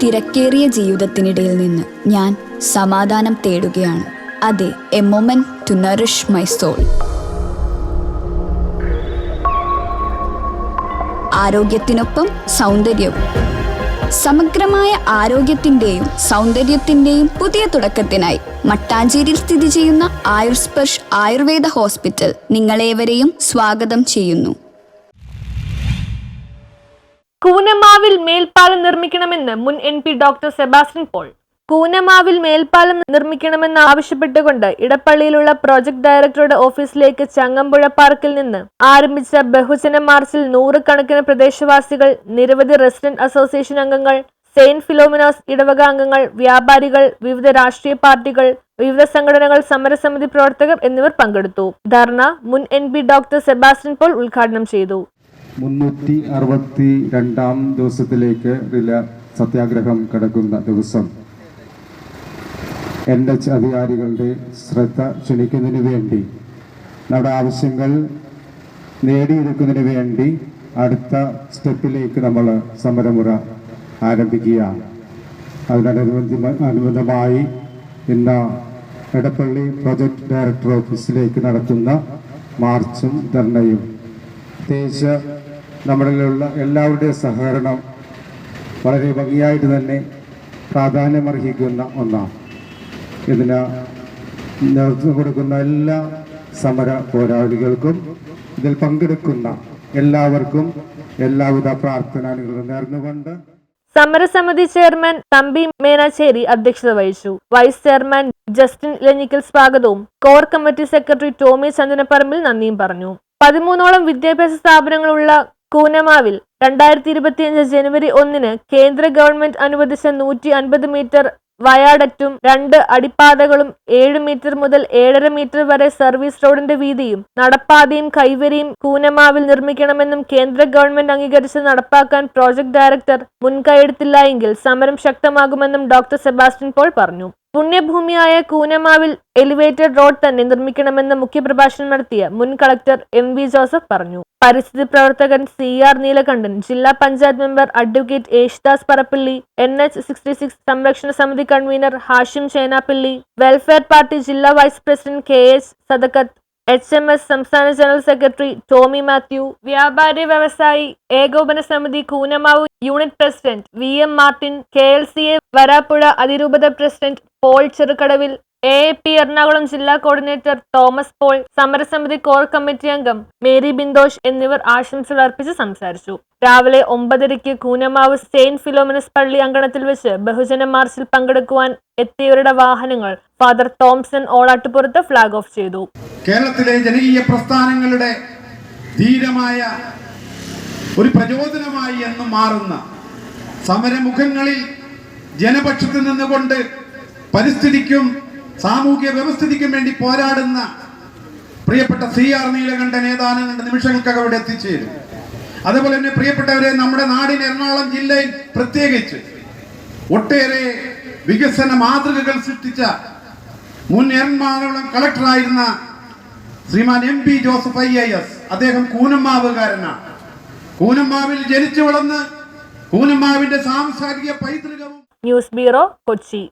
തിരക്കേറിയ ജീവിതത്തിനിടയിൽ നിന്ന് ഞാൻ സമാധാനം തേടുകയാണ്. അതെ, a moment to nourish my soul. ആരോഗ്യത്തിനൊപ്പം സൗന്ദര്യവും. സമഗ്രമായ ആരോഗ്യത്തിൻ്റെയും സൗന്ദര്യത്തിൻ്റെയും പുതിയ തുടക്കത്തിനായി മട്ടാഞ്ചേരിയിൽ സ്ഥിതി ചെയ്യുന്ന ആയുർസ്പർശ് ആയുർവേദ ഹോസ്പിറ്റൽ നിങ്ങളേവരെയും സ്വാഗതം ചെയ്യുന്നു. കൂനമാവിൽ മേൽപ്പാലം നിർമ്മിക്കണമെന്ന് മുൻ MP ഡോക്ടർ സെബാസ്റ്റ്യൻ പോൾ. കൂനമാവിൽ മേൽപ്പാലം നിർമ്മിക്കണമെന്ന് ആവശ്യപ്പെട്ടുകൊണ്ട് ഇടപ്പള്ളിയിലുള്ള പ്രോജക്ട് ഡയറക്ടറുടെ ഓഫീസിലേക്ക് ചങ്ങമ്പുഴ പാർക്കിൽ നിന്ന് ആരംഭിച്ച ബഹുജന മാർച്ചിൽ നൂറുകണക്കിന് പ്രദേശവാസികൾ, നിരവധി റെസിഡന്റ് അസോസിയേഷൻ അംഗങ്ങൾ, സെയിന്റ് ഫിലോമിനാസ് ഇടവക അംഗങ്ങൾ, വ്യാപാരികൾ, വിവിധ രാഷ്ട്രീയ പാർട്ടികൾ, വിവിധ സംഘടനകൾ, സമരസമിതി പ്രവർത്തകർ എന്നിവർ പങ്കെടുത്തു. ധർണ മുൻ MP ഡോക്ടർ സെബാസ്റ്റ്യൻ പോൾ ഉദ്ഘാടനം ചെയ്തു. 362-ാം ദിവസത്തിലേക്ക് സത്യാഗ്രഹം കടക്കുന്ന ദിവസം NH അധികാരികളുടെ ശ്രദ്ധ ക്ഷണിക്കുന്നതിന് വേണ്ടി, നമ്മുടെ ആവശ്യങ്ങൾ നേടിയെടുക്കുന്നതിന് വേണ്ടി അടുത്ത സ്റ്റെപ്പിലേക്ക് നമ്മൾ സമരമുറ ആരംഭിക്കുകയാണ്. അതിനനുബന്ധമായി ഇന്ന് എടപ്പള്ളി പ്രോജക്ട് ഡയറക്ടർ ഓഫീസിലേക്ക് നടത്തുന്ന മാർച്ചും ധർണയും പ്രത്യേകിച്ച് നമ്മളിലുള്ള എല്ലാവരുടെയും സഹകരണം വളരെ ഭംഗിയായിട്ട് തന്നെ പ്രാധാന്യമർഹിക്കുന്ന ഒന്നാണ്. ഇതിന് നേതൃത്വം കൊടുക്കുന്ന എല്ലാ സമര പോരാളികൾക്കും ഇതിൽ പങ്കെടുക്കുന്ന എല്ലാവർക്കും എല്ലാവിധ പ്രാർത്ഥനകളും നേർന്നുകൊണ്ട് സമരസമിതി ചെയർമാൻ തമ്പി മേനാച്ചേരി അധ്യക്ഷത വഹിച്ചു. വൈസ് ചെയർമാൻ ജസ്റ്റിൻ ഇലഞ്ഞിക്കൽ സ്വാഗതവും കോർ കമ്മിറ്റി സെക്രട്ടറി ടോമി ചന്ദനപ്പറമ്പിൽ നന്ദിയും പറഞ്ഞു. 13ഓളം വിദ്യാഭ്യാസ സ്ഥാപനങ്ങളുള്ള കൂനമാവിൽ 2025 ജനുവരി 1 കേന്ദ്ര ഗവൺമെന്റ് അനുവദിച്ച 150 മീറ്റർ വയാഡക്റ്റും 2 അടിപ്പാതകളും 7 മീറ്റർ മുതൽ 7.5 മീറ്റർ വരെ സർവീസ് റോഡിന്റെ വീതിയും നടപ്പാതയും കൈവരിയും കൂനമാവിൽ നിർമ്മിക്കണമെന്നും കേന്ദ്ര ഗവൺമെന്റ് അംഗീകരിച്ച് നടപ്പാക്കാൻ പ്രോജക്ട് ഡയറക്ടർ മുൻകൈയെടുത്തില്ല എങ്കിൽ സമരം ശക്തമാകുമെന്നും ഡോക്ടർ സെബാസ്റ്റ്യൻ പോൾ പറഞ്ഞു. പുണ്യഭൂമിയായ കൂനമാവിൽ എലിവേറ്റഡ് റോഡ് തന്നെ നിർമ്മിക്കണമെന്ന് മുഖ്യപ്രഭാഷണം നടത്തിയ മുൻ കളക്ടർ MV ജോസഫ് പറഞ്ഞു. പരിസ്ഥിതി പ്രവർത്തകൻ CR നീലകണ്ഠൻ, ജില്ലാ panchayat member advocate Yesudas Parappally, NH 66 സംരക്ഷണ സമിതി convener Hashim Chenappally, welfare party ജില്ലാ vice president KH Sadakkath, HMS സംസ്ഥാന ജനറൽ സെക്രട്ടറി ടോമി മാത്യു, വ്യാപാരി വ്യവസായി ഏകോപന സമിതി Koonamavu unit president VM Martin, KLCA Varapuzha അതിരൂപത പ്രസിഡന്റ് പോൾ ചെറുകടവിൽ, AAP എറണാകുളം ജില്ലാ കോർഡിനേറ്റർ തോമസ് പോൾ, സമരസമിതി കോർ കമ്മിറ്റി അംഗം മേരി ബിന്ദോഷ് എന്നിവർ ആശംസകൾ അർപ്പിച്ച് സംസാരിച്ചു. രാവിലെ 9:30 കൂനമാവ് സെയിന്റ് ഫിലോമിനസ് പള്ളി അങ്കണത്തിൽ വെച്ച് ബഹുജന മാർച്ചിൽ പങ്കെടുക്കുവാൻ എത്തിയവരുടെ വാഹനങ്ങൾ ഫാദർ തോംസൺ ഓളാട്ടുപുറത്ത് ഫ്ലാഗ് ഓഫ് ചെയ്തു. കേരളത്തിലെ ജനകീയ പ്രസ്ഥാനങ്ങളുടെ ധീരമായ ഒരു പ്രചോദനമായി എന്നും മാറുന്ന സമരമുഖങ്ങളിൽ ജനപക്ഷത്ത് നിന്നുകൊണ്ട് പരിസ്ഥിതിക്കും സാമൂഹ്യ വ്യവസ്ഥിതിക്കും വേണ്ടി പോരാടുന്ന പ്രിയപ്പെട്ട CR നീലകണ്ഠൻ ഏതാനും നിമിഷങ്ങൾക്കകം ഇവിടെ എത്തിച്ചേരും. അതുപോലെ തന്നെ പ്രിയപ്പെട്ടവരെ, നമ്മുടെ നാടിന് എറണാകുളം ജില്ലയിൽ പ്രത്യേകിച്ച് ഒട്ടേറെ വികസന മാതൃകകൾ സൃഷ്ടിച്ച മുൻ എറണാകുളം കളക്ടറായിരുന്ന ശ്രീമാൻ MP ജോസഫ് IAS, അദ്ദേഹം കൂനമാവുകാരനാണ്. കൂനമാവിൽ ജനിച്ചു വളർന്ന് കൂനമാവിന്റെ സാംസ്കാരിക പൈതൃകവും. News bureau, Kochi.